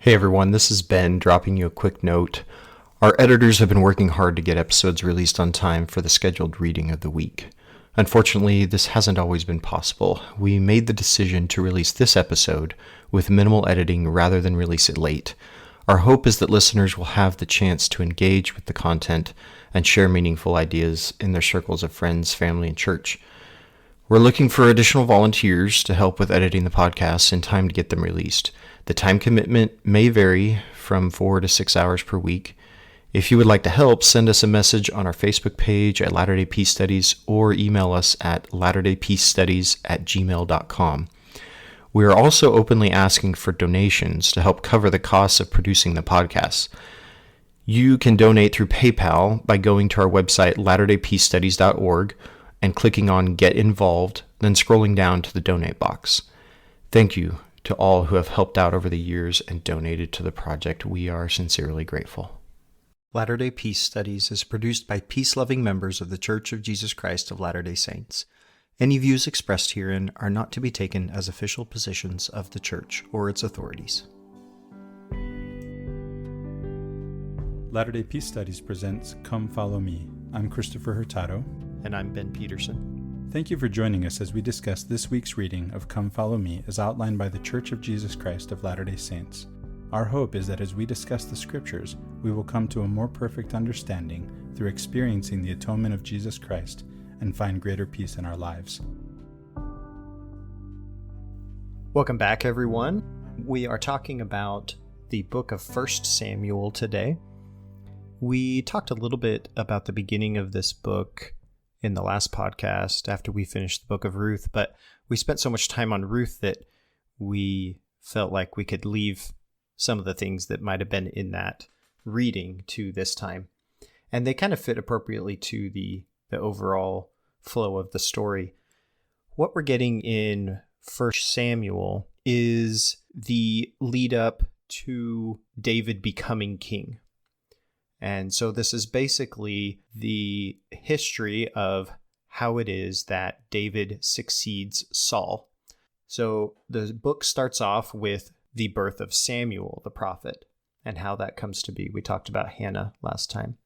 Hey everyone, this is Ben dropping you a quick note. Our editors have been working hard to get episodes released on time for the scheduled reading of the week. Unfortunately, this hasn't always been possible. We made the decision to release this episode with minimal editing rather than release it late. Our hope is that listeners will have the chance to engage with the content and share meaningful ideas in their circles of friends, family, and church. We're looking for additional volunteers to help with editing the podcasts in time to get them released. The time commitment may vary from 4 to 6 hours per week. If you would like to help, send us a message on our Facebook page at Latter-day Peace Studies or email us at latterdaypeacestudies@gmail.com. We are also openly asking for donations to help cover the costs of producing the podcasts. You can donate through PayPal by going to our website, latterdaypeacestudies.org, and clicking on Get Involved, then scrolling down to the donate box. Thank you to all who have helped out over the years and donated to the project. We are sincerely grateful. Latter-day Peace Studies is produced by peace-loving members of the Church of Jesus Christ of Latter-day Saints. Any views expressed herein are not to be taken as official positions of the Church or its authorities. Latter-day Peace Studies presents Come Follow Me. I'm Christopher Hurtado. And I'm Ben Peterson. Thank you for joining us as we discuss this week's reading of Come Follow Me as outlined by the Church of Jesus Christ of Latter-day Saints. Our hope is that as we discuss the Scriptures, we will come to a more perfect understanding through experiencing the atonement of Jesus Christ and find greater peace in our lives. Welcome back, everyone. We are talking about the book of 1 Samuel today. We talked a little bit about the beginning of this book in the last podcast after we finished the book of Ruth, but we spent so much time on Ruth that we felt like we could leave some of the things that might have been in that reading to this time. And they kind of fit appropriately to the overall flow of the story. What we're getting in 1 Samuel is the lead up to David becoming king. And so this is basically the history of how it is that David succeeds Saul. So the book starts off with the birth of Samuel, the prophet, and how that comes to be. We talked about Hannah last time.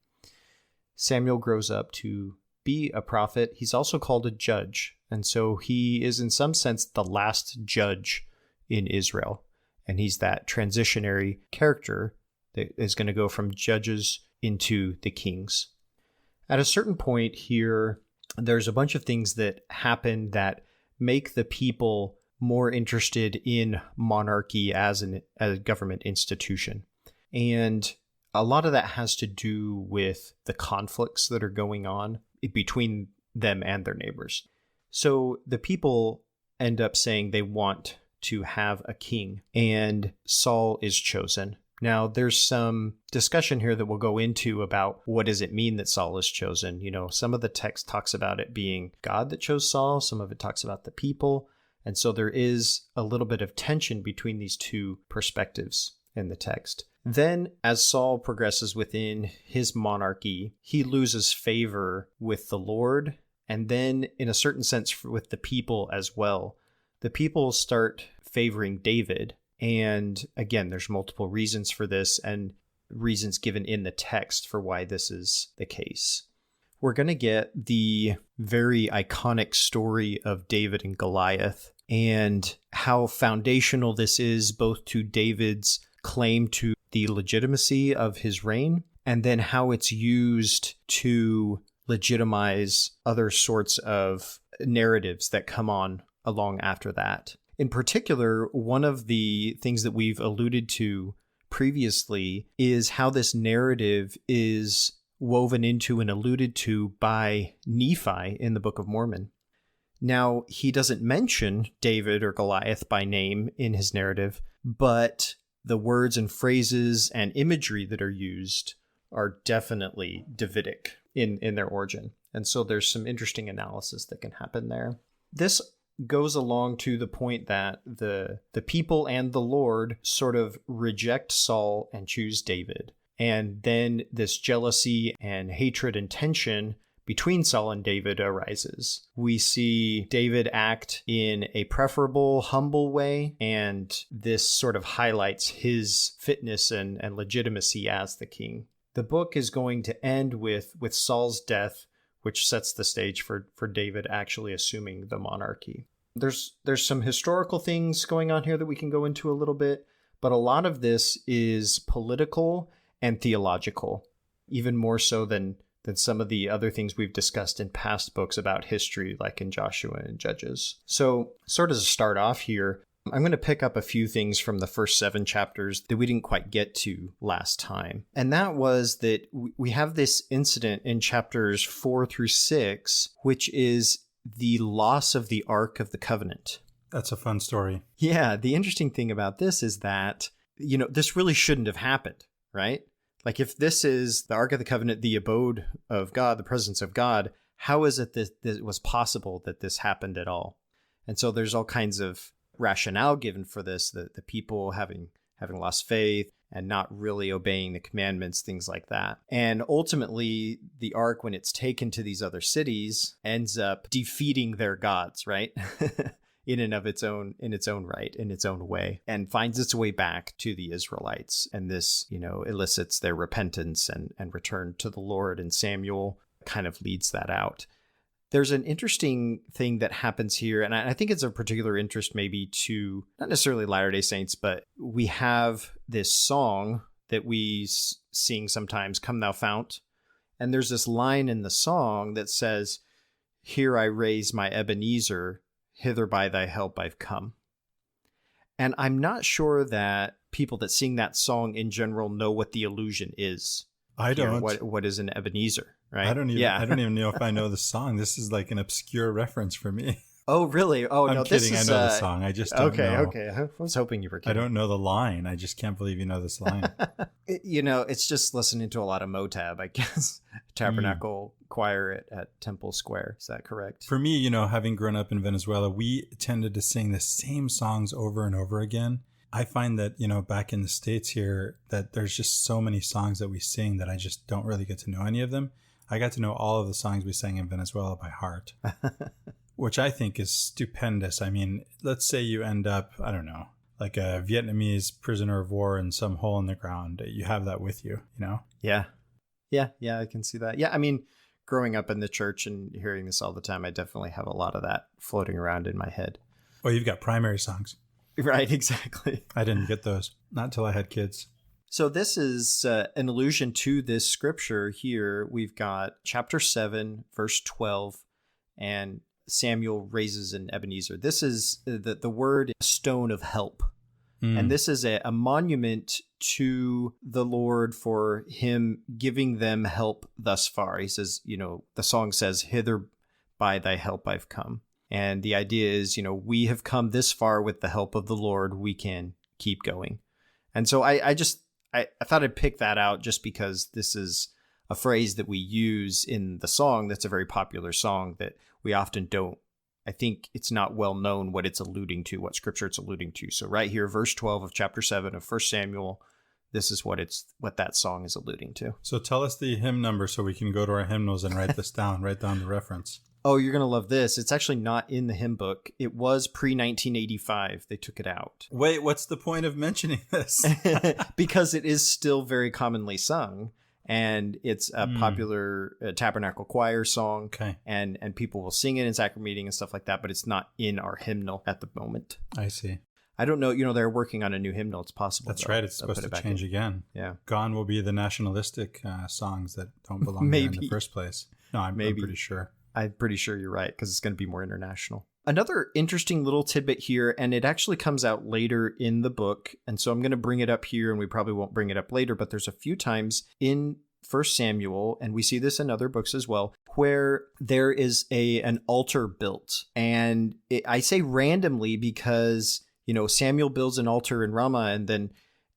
Samuel grows up to be a prophet. He's also called a judge. And so he is in some sense the last judge in Israel. And he's that transitionary character that is going to go from judges into the kings. At a certain point here, there's a bunch of things that happen that make the people more interested in monarchy as a government institution. And a lot of that has to do with the conflicts that are going on between them and their neighbors. So the people end up saying they want to have a king, and Saul is chosen. Now, there's some discussion here that we'll go into about what does it mean that Saul is chosen. You know, some of the text talks about it being God that chose Saul. Some of it talks about the people. And so there is a little bit of tension between these two perspectives in the text. Then, as Saul progresses within his monarchy, he loses favor with the Lord, and then, in a certain sense, with the people as well. The people start favoring David. And again, there's multiple reasons for this and reasons given in the text for why this is the case. We're going to get the very iconic story of David and Goliath and how foundational this is both to David's claim to the legitimacy of his reign and then how it's used to legitimize other sorts of narratives that come on along after that. In particular, one of the things that we've alluded to previously is how this narrative is woven into and alluded to by Nephi in the Book of Mormon. Now, he doesn't mention David or Goliath by name in his narrative, but the words and phrases and imagery that are used are definitely Davidic in their origin. And so there's some interesting analysis that can happen there. This goes along to the point that the people and the Lord sort of reject Saul and choose David. And then this jealousy and hatred and tension between Saul and David arises. We see David act in a preferable, humble way, and this sort of highlights his fitness and legitimacy as the king. The book is going to end with Saul's death, which sets the stage for David actually assuming the monarchy. There's some historical things going on here that we can go into a little bit, but a lot of this is political and theological, even more so than some of the other things we've discussed in past books about history, like in Joshua and Judges. So sort of to start off here, I'm going to pick up a few things from the first 7 chapters that we didn't quite get to last time. And that was that we have this incident in chapters 4 through 6, which is the loss of the Ark of the Covenant. That's a fun story. Yeah, the interesting thing about this is that, this really shouldn't have happened, right? Like, if this is the Ark of the Covenant, the abode of God, the presence of God, how is it that it was possible that this happened at all? And so there's all kinds of rationale given for this, the people having lost faith and not really obeying the commandments, things like that. And ultimately, the Ark, when it's taken to these other cities, ends up defeating their gods, right? in its own right, in its own way, and finds its way back to the Israelites. And this, elicits their repentance and return to the Lord. And Samuel kind of leads that out. There's an interesting thing that happens here, and I think it's of particular interest maybe to not necessarily Latter-day Saints, but we have this song that we sing sometimes, Come Thou Fount. And there's this line in the song that says, Here I raise my Ebenezer, hither by thy help I've come. And I'm not sure that people that sing that song in general know what the allusion is. I don't. What is an Ebenezer, right? I don't even know if I know the song. This is like an obscure reference for me. Oh, really? Oh, I'm no, kidding. This is, I know the song. I just don't know. Okay. I was hoping you were kidding. I don't know the line. I just can't believe you know this line. It's just listening to a lot of Motab, I guess. Tabernacle choir at Temple Square. Is that correct? For me, having grown up in Venezuela, we tended to sing the same songs over and over again. I find that, back in the States here, that there's just so many songs that we sing that I just don't really get to know any of them. I got to know all of the songs we sang in Venezuela by heart, which I think is stupendous. I mean, let's say you end up, I don't know, like a Vietnamese prisoner of war in some hole in the ground. You have that with you, Yeah. Yeah, I can see that. Yeah, I mean, growing up in the church and hearing this all the time, I definitely have a lot of that floating around in my head. Oh, you've got primary songs. Right, exactly. I didn't get those. Not until I had kids. So this is an allusion to this scripture here. We've got chapter 7, verse 12, and Samuel raises an Ebenezer. This is the word stone of help. And this is a monument to the Lord for him giving them help thus far. He says, the song says, hither by thy help I've come. And the idea is, we have come this far with the help of the Lord. We can keep going. And so I thought I'd pick that out just because this is a phrase that we use in the song. That's a very popular song that we often don't. I think it's not well known what it's alluding to, what scripture it's alluding to. So right here, verse 12 of chapter 7 of 1 Samuel, this is what that song is alluding to. So tell us the hymn number so we can go to our hymnals and write this down, write down the reference. Oh, you're going to love this. It's actually not in the hymn book. It was pre-1985. They took it out. Wait, what's the point of mentioning this? Because it is still very commonly sung, and it's a popular tabernacle choir song, okay. and people will sing it in sacrament meeting and stuff like that, but it's not in our hymnal at the moment. I see. I don't know. They're working on a new hymnal. It's possible. That's right. It's supposed to change again. Yeah. Gone will be the nationalistic songs that don't belong there in the first place. No, I'm pretty sure. I'm pretty sure you're right, because it's going to be more international. Another interesting little tidbit here, and it actually comes out later in the book, and so I'm going to bring it up here, and we probably won't bring it up later, but there's a few times in 1 Samuel, and we see this in other books as well, where there is an altar built. And I say randomly because, Samuel builds an altar in Ramah,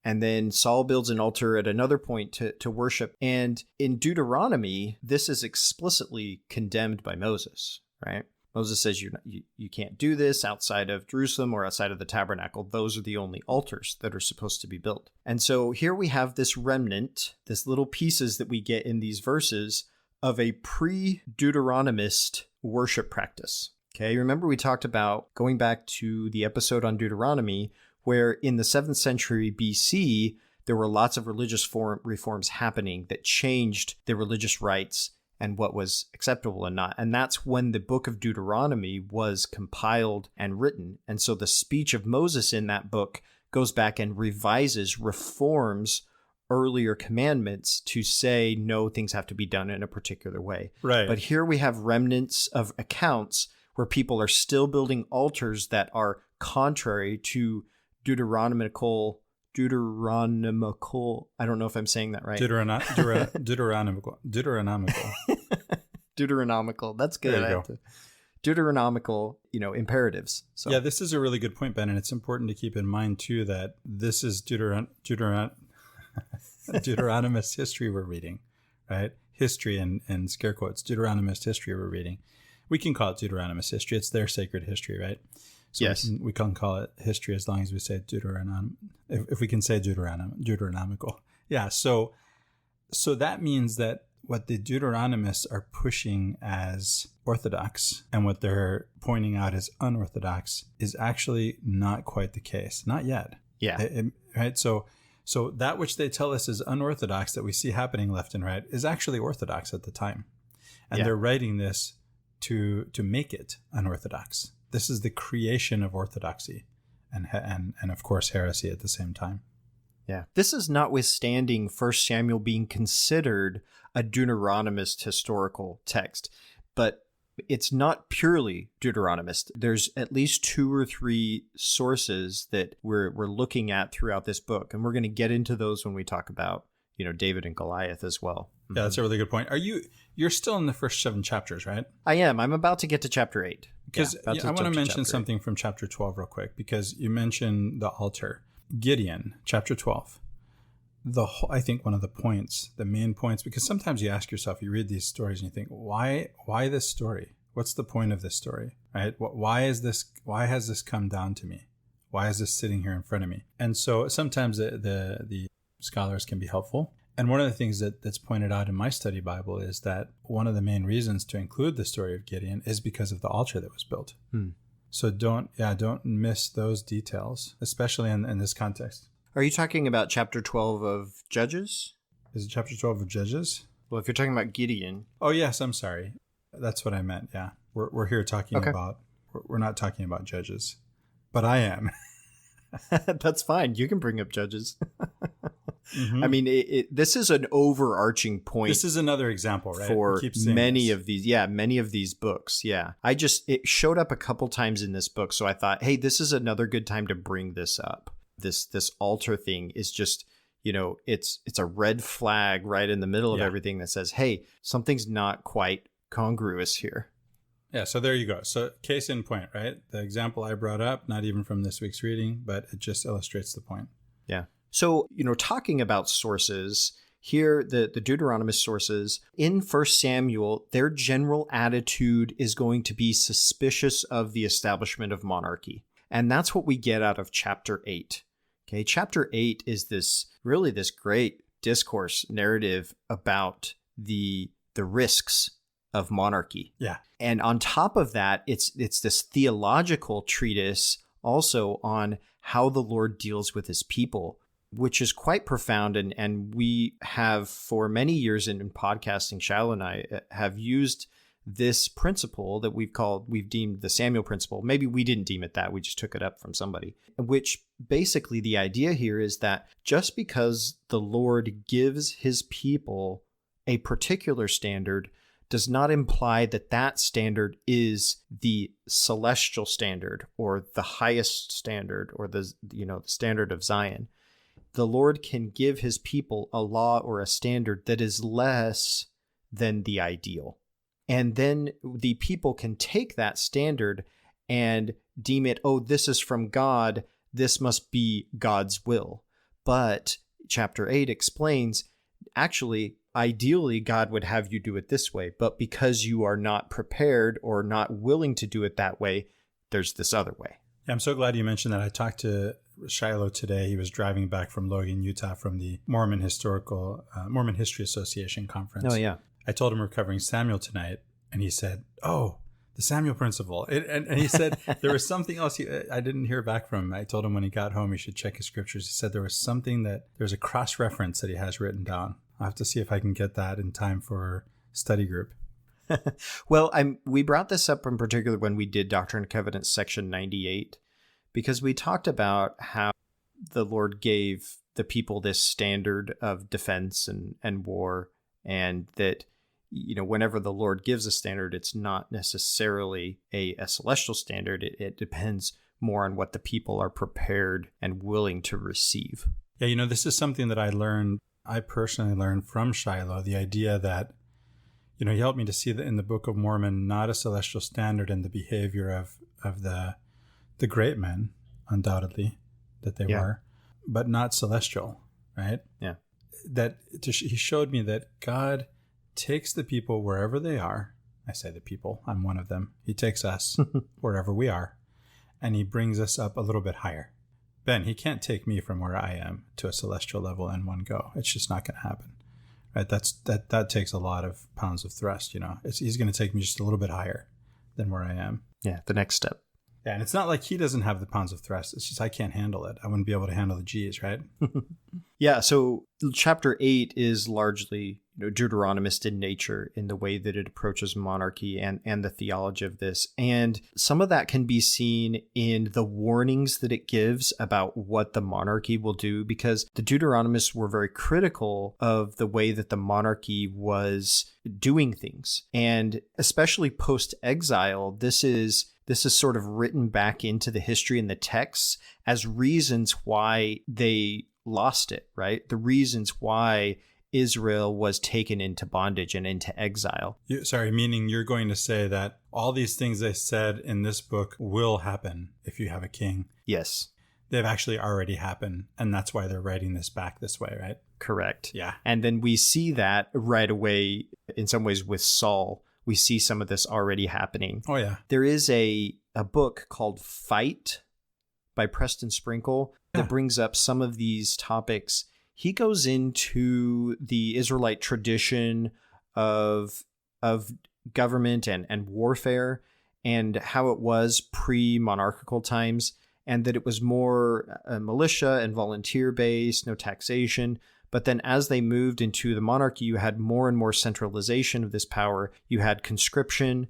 and then Saul builds an altar at another point to worship. And in Deuteronomy, this is explicitly condemned by Moses, right? Moses says you can't do this outside of Jerusalem or outside of the tabernacle. Those are the only altars that are supposed to be built. And so here we have this remnant, this little pieces that we get in these verses of a pre-Deuteronomist worship practice. Okay, remember we talked about going back to the episode on Deuteronomy, where in the 7th century BC, there were lots of religious reforms happening that changed the religious rites and what was acceptable and not. And that's when the book of Deuteronomy was compiled and written. And so the speech of Moses in that book goes back and revises, reforms earlier commandments to say, no, things have to be done in a particular way. Right. But here we have remnants of accounts where people are still building altars that are contrary to Deuteronomical, I don't know if I'm saying that right. Deuteronomical. Deuteronomical. That's good. There you go. Deuteronomical, imperatives. So yeah, this is a really good point, Ben, and it's important to keep in mind too that this is Deuteronomist history we're reading, right? History and scare quotes. Deuteronomist history we're reading. We can call it Deuteronomist history. It's their sacred history, right? So yes. We can call it history as long as we say if we can say Deuteronomical. Yeah, so that means that what the Deuteronomists are pushing as orthodox and what they're pointing out as unorthodox is actually not quite the case. Not yet. Yeah. Right? So that which they tell us is unorthodox that we see happening left and right is actually orthodox at the time. And they're writing this to make it unorthodox. This is the creation of orthodoxy and of course heresy at the same time. Yeah. This is notwithstanding 1 Samuel being considered a Deuteronomist historical text, but it's not purely Deuteronomist. There's at least 2 or 3 sources that we're looking at throughout this book, and we're going to get into those when we talk about, David and Goliath as well. Yeah, that's a really good point. You're still in the first 7 chapters, right? I am. I'm about to get to chapter 8. Because I want to mention something from chapter 12 real quick, because you mentioned the altar. Gideon, chapter 12. I think one of the main points, because sometimes you ask yourself, you read these stories and you think, why this story? What's the point of this story, right? Why has this come down to me? Why is this sitting here in front of me? And so sometimes the scholars can be helpful. And one of the things that's pointed out in my study Bible is that one of the main reasons to include the story of Gideon is because of the altar that was built. So don't miss those details, especially in this context. Are you talking about chapter 12 of Judges? Is it chapter 12 of Judges? Well, if you're talking about Gideon. Oh, yes, I'm sorry. That's what I meant, yeah. We're here talking about, we're not talking about Judges, but I am. That's fine. You can bring up Judges. Mm-hmm. I mean, this is an overarching point. This is another example, right? For many of these books. Yeah. It showed up a couple times in this book. So I thought, hey, this is another good time to bring this up. This altar thing is just, it's a red flag right in the middle of everything that says, hey, something's not quite congruous here. Yeah, so there you go. So case in point, right? The example I brought up, not even from this week's reading, but it just illustrates the point. Yeah. So, talking about sources, here, the Deuteronomist sources, in 1 Samuel, their general attitude is going to be suspicious of the establishment of monarchy. And that's what we get out of chapter 8. Okay, chapter 8 is this great discourse narrative about the risks of monarchy. Yeah. And on top of that, it's this theological treatise also on how the Lord deals with his people, which is quite profound. And we have for many years in podcasting, Shiloh and I have used this principle that we've deemed the Samuel principle. Maybe we didn't deem it that, we just took it up from somebody, which basically the idea here is that just because the Lord gives his people a particular standard does not imply that standard is the celestial standard or the highest standard or the standard of Zion. The Lord can give his people a law or a standard that is less than the ideal. And then the people can take that standard and deem it, oh, this is from God, this must be God's will. But chapter 8 explains, actually, ideally, God would have you do it this way, but because you are not prepared or not willing to do it that way, there's this other way. Yeah, I'm so glad you mentioned that. I talked to Shiloh today. He was driving back from Logan, Utah, from the Mormon History Association conference. Oh, yeah. I told him we're covering Samuel tonight, and he said, "Oh, the Samuel principle." And he said there was something else I didn't hear back from him. I told him when he got home he should check his scriptures. He said there was something there's a cross-reference that he has written down. I'll have to see if I can get that in time for study group. Well, we brought this up in particular when we did Doctrine and Covenants section 98, because we talked about how the Lord gave the people this standard of defense and war, and that, whenever the Lord gives a standard, it's not necessarily a celestial standard. It depends more on what the people are prepared and willing to receive. Yeah, this is something that I personally learned from Shiloh, the idea that, he helped me to see that in the Book of Mormon, not a celestial standard in the behavior of the great men, undoubtedly, that they were, but not celestial, right? Yeah. He showed me that God takes the people wherever they are. I say the people, I'm one of them. He takes us wherever we are, and he brings us up a little bit higher. Ben, he can't take me from where I am to a celestial level in one go. It's just not going to happen. Right? That takes a lot of pounds of thrust, He's going to take me just a little bit higher than where I am. Yeah, the next step. Yeah, and it's not like he doesn't have the pounds of thrust. It's just I can't handle it. I wouldn't be able to handle the G's, right? Yeah, so chapter 8 is largely Deuteronomist in nature in the way that it approaches monarchy and the theology of this. And some of that can be seen in the warnings that it gives about what the monarchy will do, because the Deuteronomists were very critical of the way that the monarchy was doing things. And especially post-exile, this is sort of written back into the history and the texts as reasons why they lost it, right? The reasons why Israel was taken into bondage and into exile. Meaning you're going to say that all these things they said in this book will happen if you have a king. Yes. They've actually already happened, and that's why they're writing this back this way, right? Correct. Yeah. And then we see that right away in some ways with Saul. We see some of this already happening. Oh, yeah. There is a book called Fight by Preston Sprinkle that brings up some of these topics. He goes into the Israelite tradition of government and warfare and how it was pre-monarchical times, and that it was more militia and volunteer-based, no taxation. But then as they moved into the monarchy, you had more and more centralization of this power. You had conscription.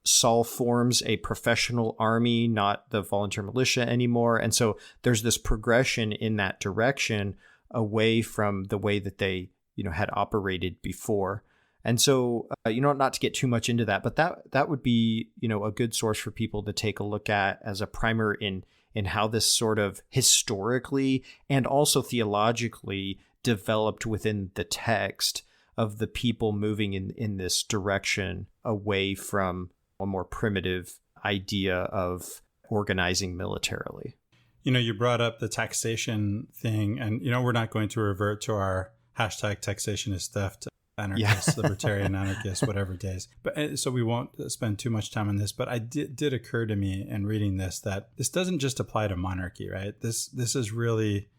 Saul forms a professional army, not the volunteer militia anymore. And so there's this progression in that direction away from the way that they, had operated before. And so, not to get too much into that, but that would be, a good source for people to take a look at as a primer in how this sort of historically and also theologically developed within the text of the people moving in this direction away from a more primitive idea of organizing militarily. You brought up the taxation thing, and, we're not going to revert to our hashtag taxation is theft, anarchist, libertarian anarchist, whatever days. But so we won't spend too much time on this, but it did occur to me in reading this that this doesn't just apply to monarchy, right? This is really,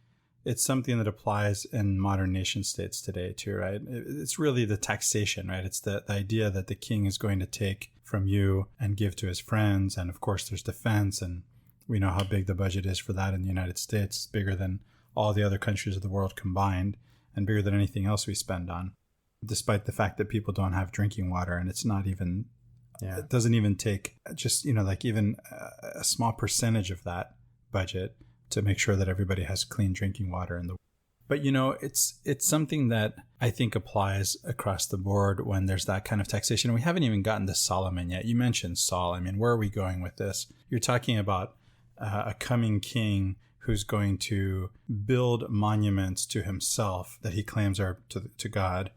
it's something that applies in modern nation states today too, right? It's really the taxation, right? It's the idea that the king is going to take from you and give to his friends. And of course there's defense, and we know how big the budget is for that in the United States. It's bigger than all the other countries of the world combined, and bigger than anything else we spend on, despite the fact that people don't have drinking water. And it's not even, it doesn't even take just, even a small percentage of that budget to make sure that everybody has clean drinking water in the world. But, it's something that I think applies across the board when there's that kind of taxation. We haven't even gotten to Solomon yet. You mentioned Saul. I mean, where are we going with this? You're talking about a coming king who's going to build monuments to himself that he claims are to God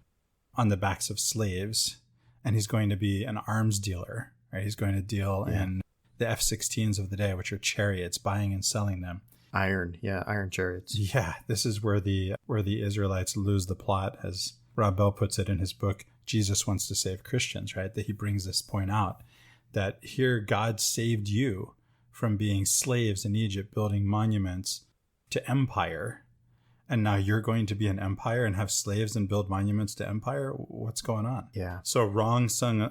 on the backs of slaves. And he's going to be an arms dealer, right? He's going to deal in the F-16s of the day, which are chariots, buying and selling them. Iron chariots. Yeah, this is where the Israelites lose the plot, as Rob Bell puts it in his book, Jesus Wants to Save Christians, right? That he brings this point out, that here God saved you from being slaves in Egypt, building monuments to empire. and now you're going to be an empire and have slaves and build monuments to empire? What's going on? Yeah. So wrong son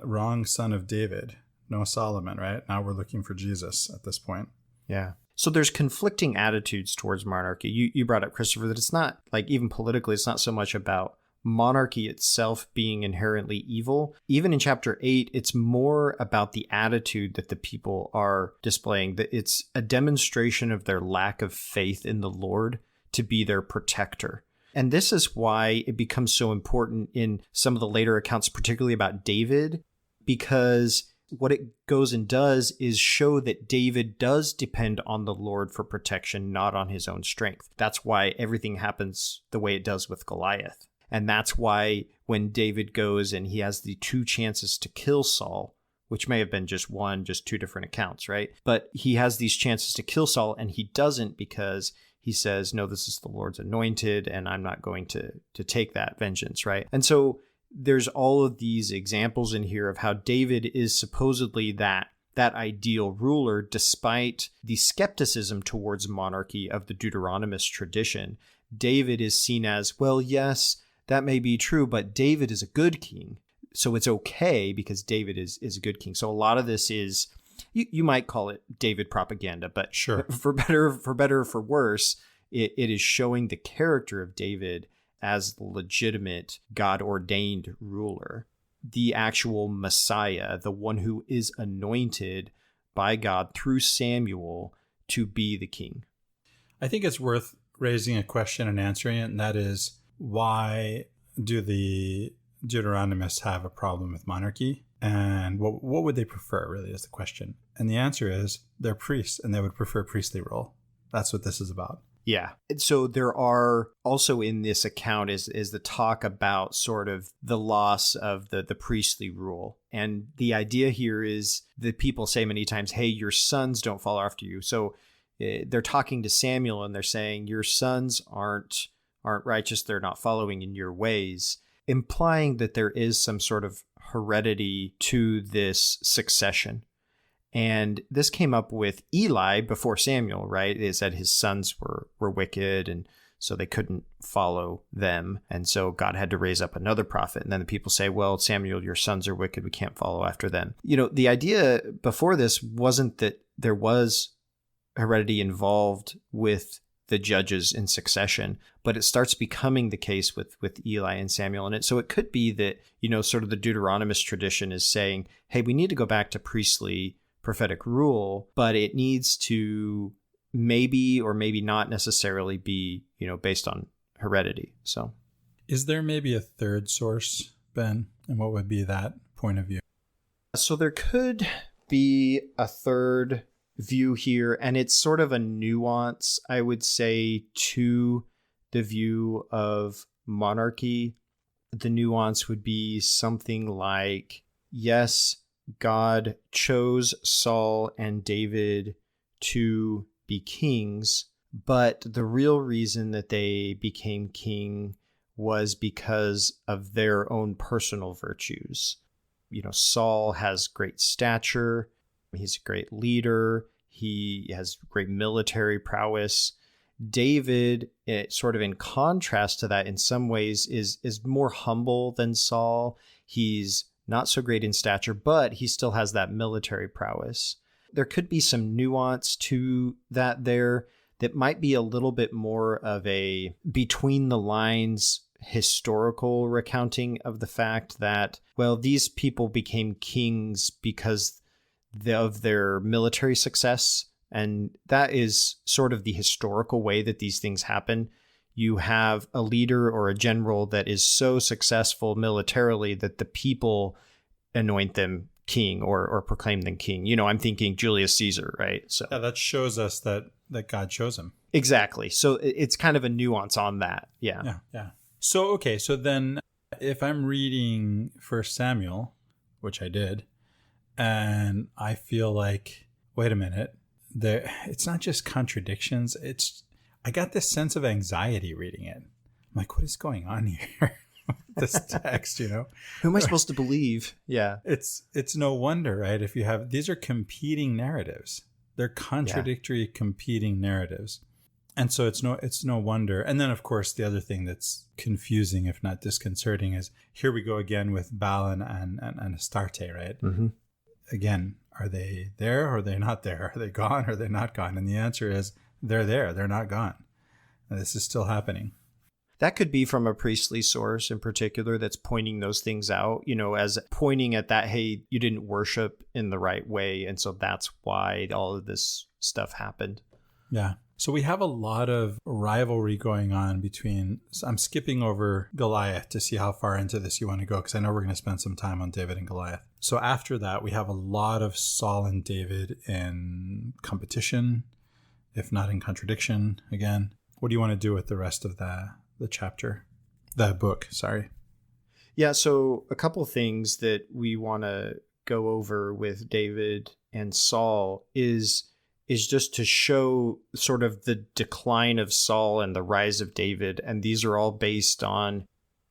of David, no Solomon, right? Now we're looking for Jesus at this point. Yeah. So there's conflicting attitudes towards monarchy. You brought up, Christopher, that it's not, like, even politically, it's not so much about monarchy itself being inherently evil. Even in chapter 8, it's more about the attitude that the people are displaying, that it's a demonstration of their lack of faith in the Lord to be their protector. And this is why it becomes so important in some of the later accounts, particularly about David, because what it goes and does is show that David does depend on the Lord for protection, not on his own strength. That's why everything happens the way it does with Goliath. And that's why when David goes and he has the 2 chances to kill Saul, which may have been just 2 different accounts, right? But he has these chances to kill Saul, and he doesn't, because he says, no, this is the Lord's anointed, and I'm not going to take that vengeance, right? And so there's all of these examples in here of how David is supposedly that ideal ruler, despite the skepticism towards monarchy of the Deuteronomist tradition. David is seen as, well, yes, that may be true, but David is a good king. So it's okay because David is a good king. So a lot of this is, you might call it David propaganda, but sure, for better or for worse, it is showing the character of David as the legitimate God-ordained ruler, the actual Messiah, the one who is anointed by God through Samuel to be the king. I think it's worth raising a question and answering it, and that is, why do the Deuteronomists have a problem with monarchy? And what would they prefer, really, is the question. And the answer is they're priests, and they would prefer priestly rule. That's what this is about. Yeah. So there are also in this account is the talk about sort of the loss of the priestly rule. And the idea here is that people say many times, hey, your sons don't follow after you. So they're talking to Samuel and they're saying, your sons aren't righteous. They're not following in your ways, implying that there is some sort of heredity to this succession. And this came up with Eli before Samuel, right? Is that his sons were wicked, and so they couldn't follow them. And so God had to raise up another prophet. And then the people say, well, Samuel, your sons are wicked. We can't follow after them. The idea before this wasn't that there was heredity involved with the judges in succession, but it starts becoming the case with Eli and Samuel. And so it could be that, sort of the Deuteronomist tradition is saying, hey, we need to go back to priestly prophetic rule, but it needs to maybe or maybe not necessarily be, based on heredity. So is there maybe a third source, Ben? And what would be that point of view? So there could be a third view here, and it's sort of a nuance, I would say, to the view of monarchy. The nuance would be something like, yes, God chose Saul and David to be kings, but the real reason that they became king was because of their own personal virtues. Saul has great stature. He's a great leader. He has great military prowess. David, sort of in contrast to that, in some ways, is more humble than Saul. He's not so great in stature, but he still has that military prowess. There could be some nuance to that there that might be a little bit more of a between the lines historical recounting of the fact that, well, these people became kings because of their military success. And that is sort of the historical way that these things happen. You have a leader or a general that is so successful militarily that the people anoint them king or proclaim them king. I'm thinking Julius Caesar, right? So yeah, that shows us that God chose him. Exactly. So it's kind of a nuance on that. Yeah. So then if I'm reading 1 Samuel, which I did, and I feel like, wait a minute, it's not just contradictions. I got this sense of anxiety reading it. I'm like, what is going on here? This text, Who am I supposed to believe? Yeah. It's no wonder, right? If you have, these are competing narratives. They're contradictory, competing narratives. And so it's no wonder. And then, of course, the other thing that's confusing, if not disconcerting, is here we go again with Baal and Astarte, right? Mm-hmm. Again, are they there or are they not there? Are they gone or are they not gone? And the answer is they're there. They're not gone. And this is still happening. That could be from a priestly source in particular that's pointing those things out, as pointing at that, hey, you didn't worship in the right way. And so that's why all of this stuff happened. Yeah. So we have a lot of rivalry going on between, I'm skipping over Goliath to see how far into this you want to go, because I know we're going to spend some time on David and Goliath. So after that, we have a lot of Saul and David in competition, if not in contradiction again. What do you want to do with the rest of the chapter, the book, sorry? Yeah, so a couple things that we want to go over with David and Saul is just to show sort of the decline of Saul and the rise of David. And these are all based on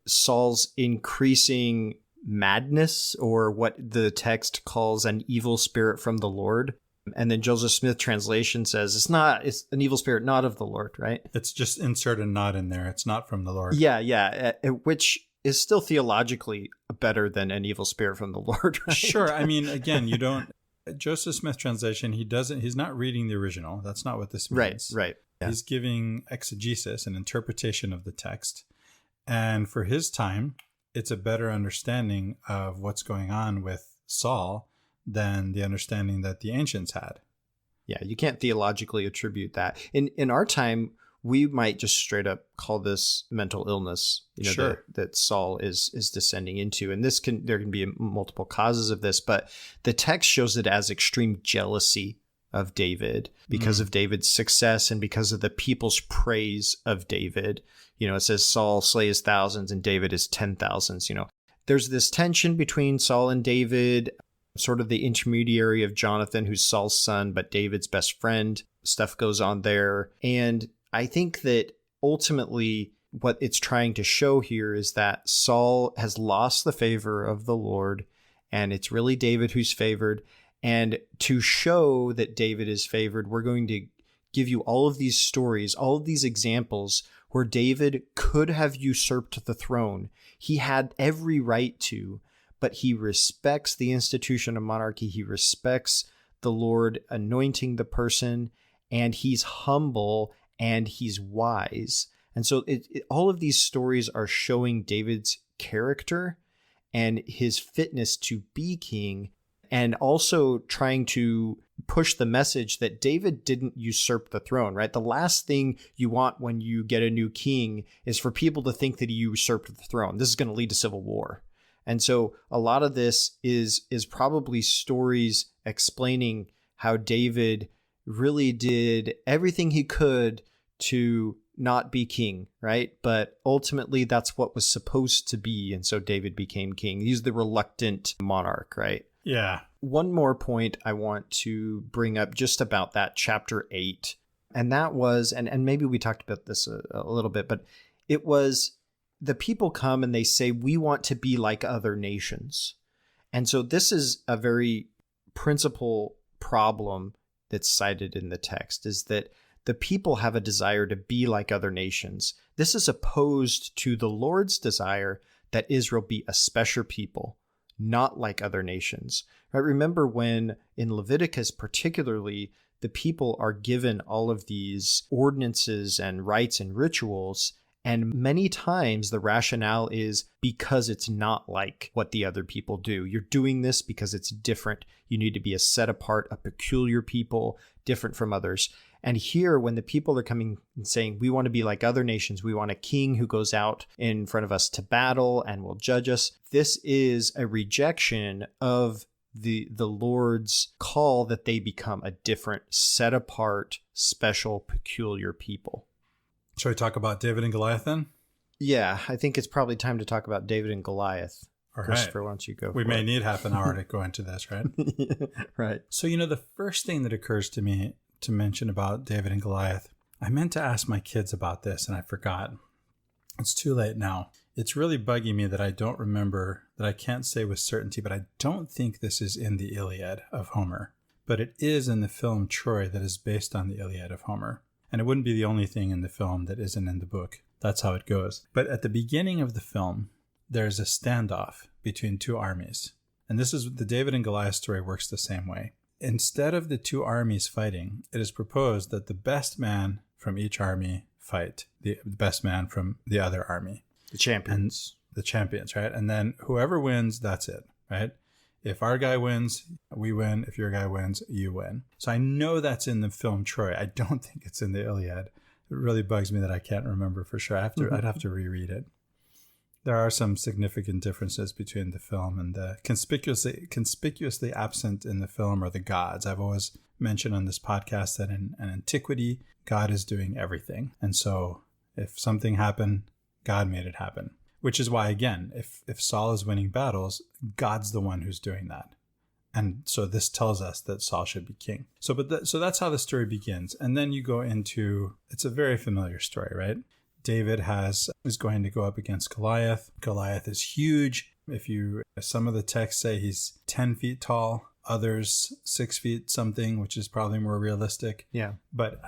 Saul's increasing madness, or what the text calls an evil spirit from the Lord. And then Joseph Smith translation says it's an evil spirit not of the Lord, right? It's just insert a not in there. It's not from the Lord. Yeah. Which is still theologically better than an evil spirit from the Lord, right? Sure. I mean, again, Joseph Smith translation, he's not reading the original. That's not what this means. Right. Yeah. He's giving exegesis, an interpretation of the text. And for his time, it's a better understanding of what's going on with Saul than the understanding that the ancients had. Yeah, you can't theologically attribute that. In our time, we might just straight up call this mental illness, sure, that Saul is descending into. And there can be multiple causes of this, but the text shows it as extreme jealousy of David because of David's success and because of the people's praise of David. It says Saul slays thousands and David is 10,000s. There's this tension between Saul and David, sort of the intermediary of Jonathan, who's Saul's son, but David's best friend. Stuff goes on there. And I think that ultimately what it's trying to show here is that Saul has lost the favor of the Lord, and it's really David who's favored. And to show that David is favored, we're going to give you all of these stories, all of these examples where David could have usurped the throne. He had every right to, but he respects the institution of monarchy. He respects the Lord anointing the person, and he's humble and he's wise. And so all of these stories are showing David's character and his fitness to be king, and also trying to push the message that David didn't usurp the throne, right? The last thing you want when you get a new king is for people to think that he usurped the throne. This is going to lead to civil war. And so a lot of this is probably stories explaining how David really did everything he could to not be king, right? But ultimately that's what was supposed to be. And so David became king. He's the reluctant monarch, right? Yeah. One more point I want to bring up just about that chapter 8. And that was, and maybe we talked about this a little bit, but it was, the people come and they say, we want to be like other nations. And so this is a very principal problem that's cited in the text, is that the people have a desire to be like other nations. This is opposed to the Lord's desire that Israel be a special people, not like other nations. Right? Remember when in Leviticus particularly, the people are given all of these ordinances and rites and rituals, and many times the rationale is because it's not like what the other people do. You're doing this because it's different. You need to be a set apart, a peculiar people, different from others. And here, when the people are coming and saying, we want to be like other nations, we want a king who goes out in front of us to battle and will judge us, this is a rejection of the Lord's call that they become a different, set apart, special, peculiar people. Shall we talk about David and Goliath then? Yeah, I think it's probably time to talk about David and Goliath. All right. Christopher, why don't you go? We may need half an hour to go into this, right? Right. So, the first thing that occurs to me to mention about David and Goliath, I meant to ask my kids about this and I forgot. It's too late now. It's really bugging me that I don't remember, that I can't say with certainty, but I don't think this is in the Iliad of Homer. But it is in the film Troy that is based on the Iliad of Homer. And it wouldn't be the only thing in the film that isn't in the book. That's how it goes. But at the beginning of the film, there's a standoff between two armies. And this is the David and Goliath story works the same way. Instead of the two armies fighting, it is proposed that the best man from each army fight the best man from the other army. The champions. And the champions, right? And then whoever wins, that's it, right? If our guy wins, we win. If your guy wins, you win. So I know that's in the film Troy. I don't think it's in the Iliad. It really bugs me that I can't remember for sure. I'd have to reread it. There are some significant differences between the film and the conspicuously absent in the film are the gods. I've always mentioned on this podcast that in antiquity, God is doing everything. And so if something happened, God made it happen. Which is why, again, if Saul is winning battles, God's the one who's doing that. And so this tells us that Saul should be king. So that's how the story begins. And then you go into, it's a very familiar story, right? David is going to go up against Goliath. Goliath is huge. Some of the texts say he's 10 feet tall, others 6 feet something, which is probably more realistic. Yeah. But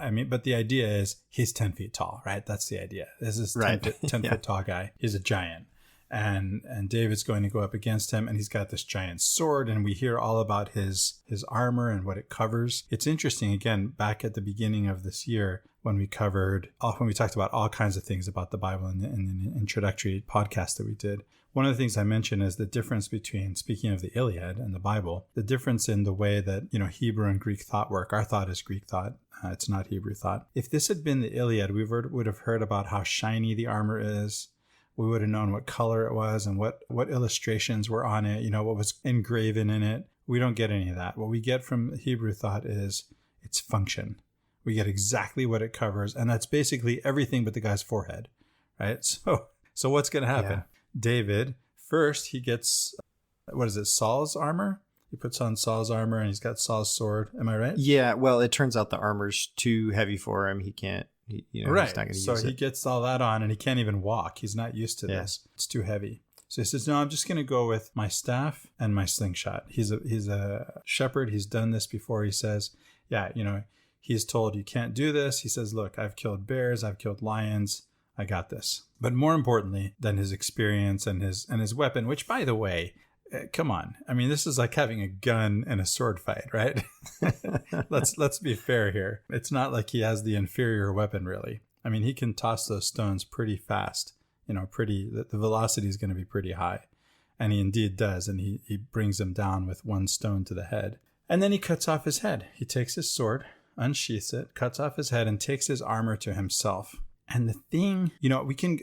the idea is he's 10 feet tall, right? That's the idea. This is 10 foot tall guy. He's a giant. And David's going to go up against him, and he's got this giant sword, and we hear all about his armor and what it covers. It's interesting, again, back at the beginning of this year, when we talked about all kinds of things about the Bible in the introductory podcast that we did. One of the things I mentioned is the difference between, speaking of the Iliad and the Bible, the difference in the way that, Hebrew and Greek thought work. Our thought is Greek thought. It's not Hebrew thought. If this had been the Iliad, we would have heard about how shiny the armor is. We would have known what color it was and what illustrations were on it, what was engraven in it. We don't get any of that. What we get from Hebrew thought is its function. We get exactly what it covers, and that's basically everything but the guy's forehead, right? So what's going to happen? Yeah. David, first he gets, Saul's armor? He puts on Saul's armor and he's got Saul's sword. Am I right? Yeah, well, it turns out the armor's too heavy for him. He can't, right. He's not going to use it. So he gets all that on and he can't even walk. He's not used to this. It's too heavy. So he says, no, I'm just going to go with my staff and my slingshot. He's a shepherd. He's done this before. He says, he's told you can't do this. He says, look, I've killed bears. I've killed lions. I got this. But more importantly than his experience and his weapon, which, by the way, come on. I mean, this is like having a gun and a sword fight, right? Let's be fair here. It's not like he has the inferior weapon, really. I mean, he can toss those stones pretty fast. The velocity is going to be pretty high. And he indeed does. And he brings him down with one stone to the head. And then he cuts off his head. He takes his sword, unsheaths it, cuts off his head, and takes his armor to himself. And the thing, we can,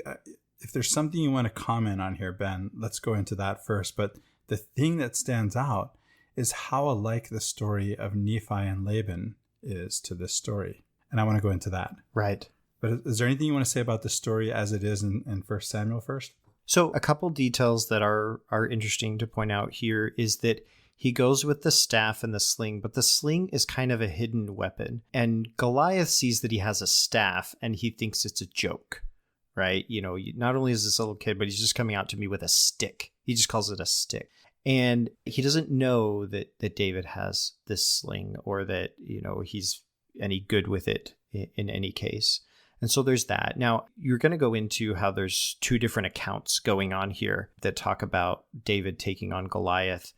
if there's something you want to comment on here, Ben, let's go into that first. But the thing that stands out is how alike the story of Nephi and Laban is to this story. And I want to go into that. Right. But is there anything you want to say about the story as it is in 1 Samuel first? So a couple details that are interesting to point out here is that he goes with the staff and the sling, but the sling is kind of a hidden weapon. And Goliath sees that he has a staff and he thinks it's a joke, right? Not only is this a little kid, but he's just coming out to me with a stick. He just calls it a stick. And he doesn't know that David has this sling or that, he's any good with it in any case. And so there's that. Now, you're going to go into how there's two different accounts going on here that talk about David taking on Goliath.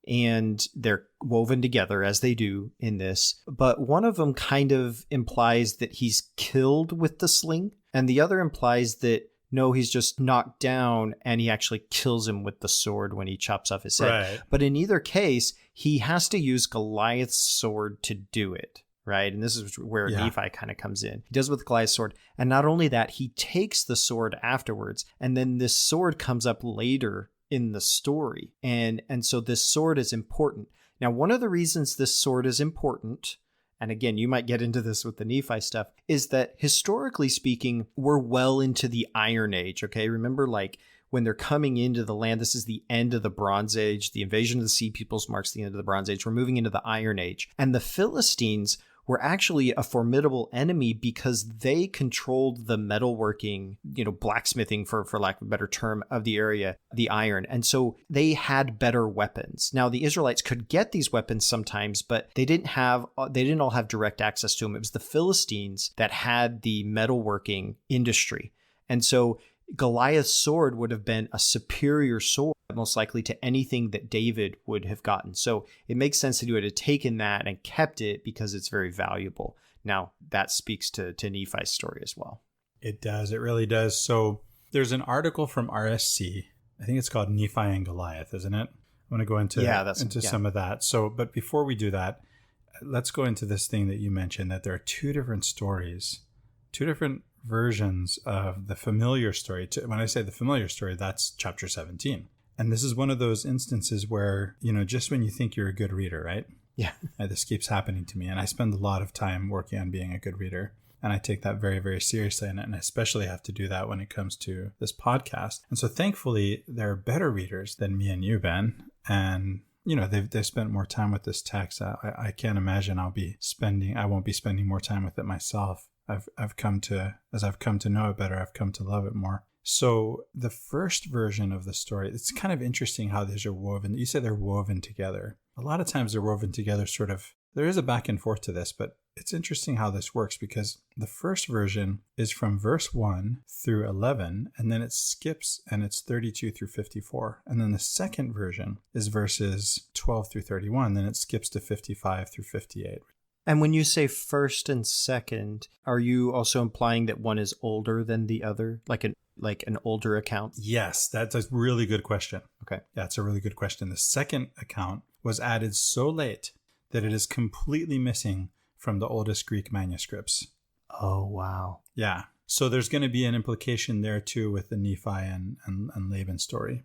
And they're woven together as they do in this. But one of them kind of implies that he's killed with the sling. And the other implies that, no, he's just knocked down and he actually kills him with the sword when he chops off his head. Right. But in either case, he has to use Goliath's sword to do it. Right. And this is where Nephi kind of comes in. He does with Goliath's sword. And not only that, he takes the sword afterwards. And then this sword comes up later in the story. And so this sword is important. Now, one of the reasons this sword is important, and again, you might get into this with the Nephi stuff, is that historically speaking, we're well into the Iron Age. Okay. Remember, like when they're coming into the land, this is the end of the Bronze Age. The invasion of the Sea Peoples marks the end of the Bronze Age. We're moving into the Iron Age. And the Philistines were actually a formidable enemy because they controlled the metalworking, blacksmithing for lack of a better term, of the area, the iron. And so they had better weapons. Now, the Israelites could get these weapons sometimes, but they didn't all have direct access to them. It was the Philistines that had the metalworking industry. And so Goliath's sword would have been a superior sword, most likely, to anything that David would have gotten. So it makes sense that he would have taken that and kept it because it's very valuable. Now, that speaks to Nephi's story as well. It does. It really does. So there's an article from RSC. I think it's called Nephi and Goliath, isn't it? I want to go into some of that. So, but before we do that, let's go into this thing that you mentioned, that there are two different stories, two different versions of the familiar story. When I say the familiar story, that's chapter 17. And this is one of those instances where, just when you think you're a good reader, right? Yeah. This keeps happening to me. And I spend a lot of time working on being a good reader. And I take that very, very seriously. And I especially have to do that when it comes to this podcast. And so thankfully, there are better readers than me and you, Ben. And they've spent more time with this text. I can't imagine I won't be spending more time with it myself. As I've come to know it better, I've come to love it more. So the first version of the story, it's kind of interesting how these are woven. You say they're woven together. A lot of times they're woven together there is a back and forth to this, but it's interesting how this works because the first version is from verse 1 through 11, and then it skips and it's 32 through 54. And then the second version is verses 12 through 31, then it skips to 55 through 58. And when you say first and second, are you also implying that one is older than the other, like an older account? Yes, that's a really good question. Okay. That's a really good question. The second account was added so late that it is completely missing from the oldest Greek manuscripts. Oh, wow. Yeah. So there's going to be an implication there too with the Nephi and Laban story.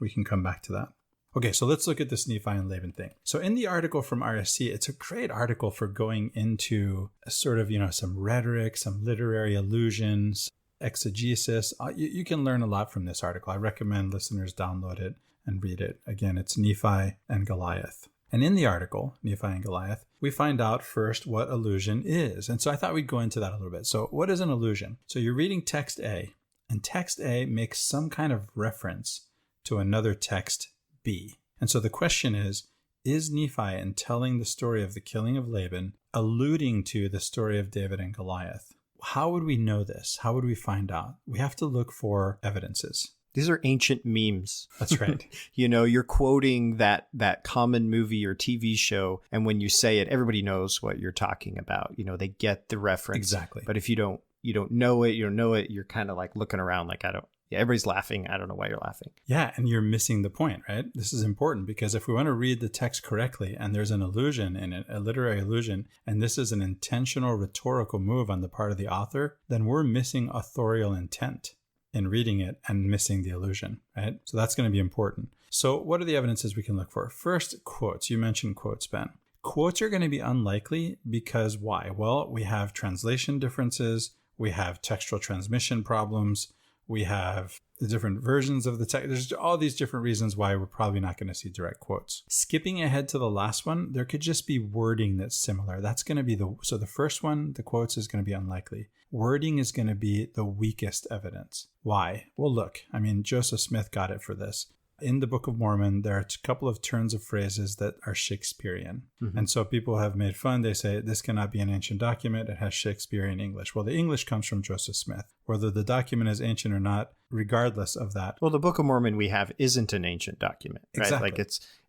We can come back to that. Okay, so let's look at this Nephi and Laban thing. So in the article from RSC, it's a great article for going into sort of, some rhetoric, some literary allusions, exegesis. You can learn a lot from this article. I recommend listeners download it and read it. Again, it's Nephi and Goliath. And in the article, Nephi and Goliath, we find out first what allusion is. And so I thought we'd go into that a little bit. So what is an allusion? So you're reading text A, and text A makes some kind of reference to another text B. And so the question is Nephi, in telling the story of the killing of Laban, alluding to the story of David and Goliath? How would we know this? How would we find out? We have to look for evidences. These are ancient memes. That's right. You're quoting that common movie or TV show, and when you say it, everybody knows what you're talking about. They get the reference. Exactly. But if you don't know it, you're kind of like looking around like, everybody's laughing. I don't know why you're laughing. Yeah, and you're missing the point, right? This is important because if we want to read the text correctly and there's an allusion in it, a literary allusion, and this is an intentional rhetorical move on the part of the author, then we're missing authorial intent in reading it and missing the allusion, right? So that's going to be important. So what are the evidences we can look for? First, quotes. You mentioned quotes, Ben. Quotes are going to be unlikely because why? Well, we have translation differences. We have textual transmission problems. We have the different versions of the text. There's all these different reasons why we're probably not going to see direct quotes. Skipping ahead to the last one, there could just be wording that's similar. That's going to be so the first one, the quotes, is going to be unlikely. Wording is going to be the weakest evidence. Why? Well, look, Joseph Smith got it for this. In the Book of Mormon, there are a couple of turns of phrases that are Shakespearean. Mm-hmm. And so people have made fun. They say, this cannot be an ancient document. It has Shakespearean English. Well, the English comes from Joseph Smith. Whether the document is ancient or not, regardless of that. Well, the Book of Mormon we have isn't an ancient document, right? Exactly. Like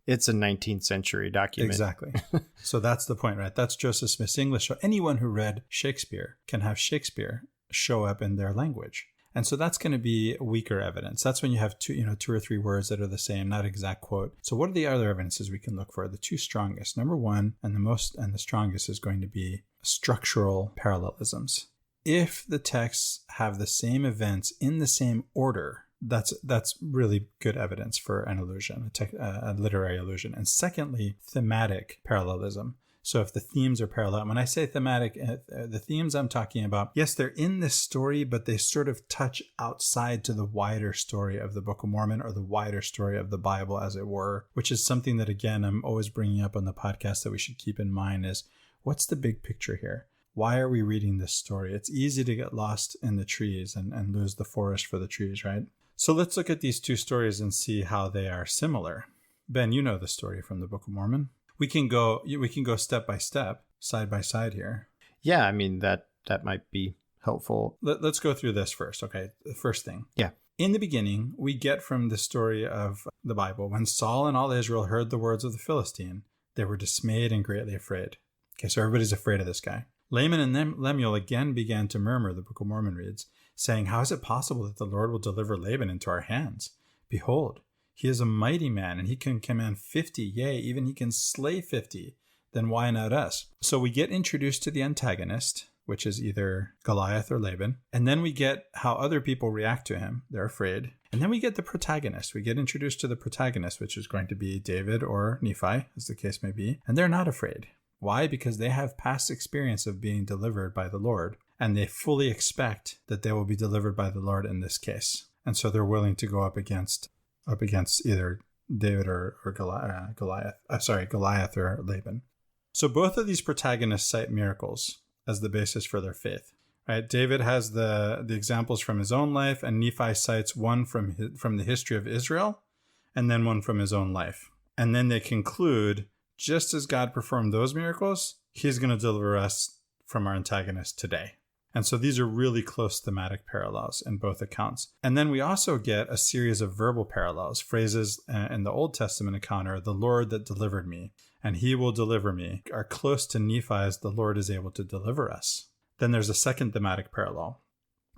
it's a 19th century document. Exactly. So that's the point, right? That's Joseph Smith's English. So anyone who read Shakespeare can have Shakespeare show up in their language. And so that's going to be weaker evidence. That's when you have two or three words that are the same, not exact quote. So what are the other evidences we can look for? The two strongest. Number one, and the strongest is going to be structural parallelisms. If the texts have the same events in the same order, that's really good evidence for an allusion, a literary allusion. And secondly, thematic parallelism. So if the themes are parallel, when I say thematic, the themes I'm talking about, yes, they're in this story, but they sort of touch outside to the wider story of the Book of Mormon or the wider story of the Bible, as it were, which is something that, again, I'm always bringing up on the podcast that we should keep in mind is what's the big picture here? Why are we reading this story? It's easy to get lost in the trees and lose the forest for the trees, right? So let's look at these two stories and see how they are similar. Ben, you know the story from the Book of Mormon. We can go step by step, side by side here. Yeah, I mean, that might be helpful. Let's go through this first, okay? The first thing. Yeah. In the beginning, we get from the story of the Bible, when Saul and all Israel heard the words of the Philistine, they were dismayed and greatly afraid. Okay, so everybody's afraid of this guy. Laman and Lemuel again began to murmur, the Book of Mormon reads, saying, how is it possible that the Lord will deliver Laban into our hands? Behold, he is a mighty man, and he can command 50, yea, even he can slay 50. Then why not us? So we get introduced to the antagonist, which is either Goliath or Laban. And then we get how other people react to him. They're afraid. And then we get the protagonist. We get introduced to the protagonist, which is going to be David or Nephi, as the case may be. And they're not afraid. Why? Because they have past experience of being delivered by the Lord. And they fully expect that they will be delivered by the Lord in this case. And so they're willing to go up against either David or Goliath or Laban. So both of these protagonists cite miracles as the basis for their faith. Right? David has the examples from his own life, and Nephi cites one from the history of Israel, and then one from his own life. And then they conclude, just as God performed those miracles, he's going to deliver us from our antagonist today. And so these are really close thematic parallels in both accounts. And then we also get a series of verbal parallels. Phrases in the Old Testament account are, the Lord that delivered me, and he will deliver me, are close to Nephi's, the Lord is able to deliver us. Then there's a second thematic parallel.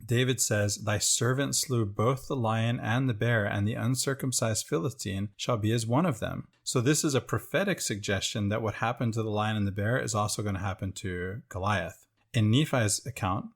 David says, thy servant slew both the lion and the bear, and the uncircumcised Philistine shall be as one of them. So this is a prophetic suggestion that what happened to the lion and the bear is also going to happen to Goliath. In Nephi's account,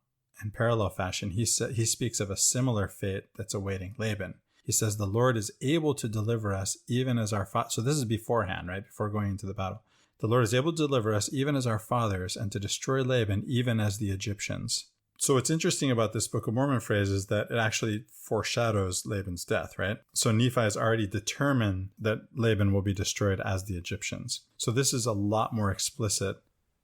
in parallel fashion, he speaks of a similar fate that's awaiting Laban. He says, the Lord is able to deliver us even as our father. So this is beforehand, right? Before going into the battle. The Lord is able to deliver us even as our fathers, and to destroy Laban even as the Egyptians. So what's interesting about this Book of Mormon phrase is that it actually foreshadows Laban's death, right? So Nephi has already determined that Laban will be destroyed as the Egyptians. So this is a lot more explicit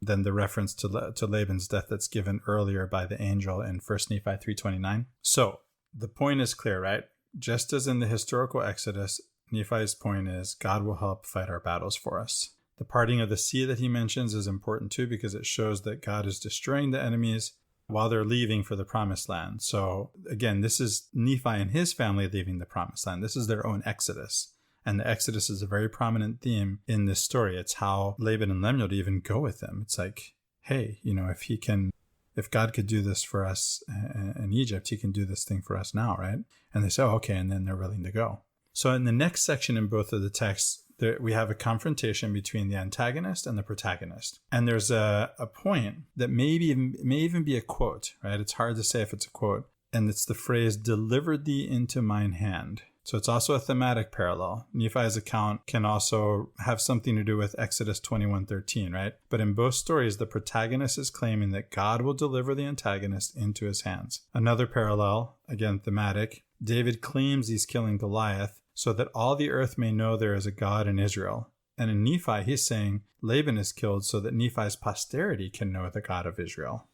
than the reference to Laban's death that's given earlier by the angel in 1 Nephi 3:29. So the point is clear, right? Just as in the historical Exodus, Nephi's point is God will help fight our battles for us. The parting of the sea that he mentions is important too, because it shows that God is destroying the enemies while they're leaving for the promised land. So again, this is Nephi and his family leaving the promised land. This is their own exodus. And the exodus is a very prominent theme in this story. It's how Laban and Lemuel even go with him. It's like, hey, if God could do this for us in Egypt, he can do this thing for us now, right? And they say, oh, okay, and then they're willing to go. So in the next section in both of the texts, we have a confrontation between the antagonist and the protagonist. And there's a point that may even be a quote, right? It's hard to say if it's a quote. And it's the phrase, delivered thee into mine hand. So it's also a thematic parallel. Nephi's account can also have something to do with Exodus 21:13, right? But in both stories, the protagonist is claiming that God will deliver the antagonist into his hands. Another parallel, again thematic, David claims he's killing Goliath so that all the earth may know there is a God in Israel. And in Nephi, he's saying Laban is killed so that Nephi's posterity can know the God of Israel.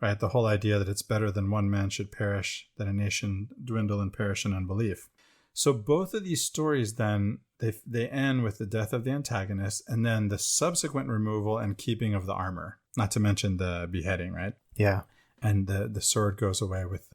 Right? The whole idea that it's better than one man should perish, than a nation dwindle and perish in unbelief. So both of these stories then, they end with the death of the antagonist and then the subsequent removal and keeping of the armor, not to mention the beheading, right? Yeah. And the sword goes away with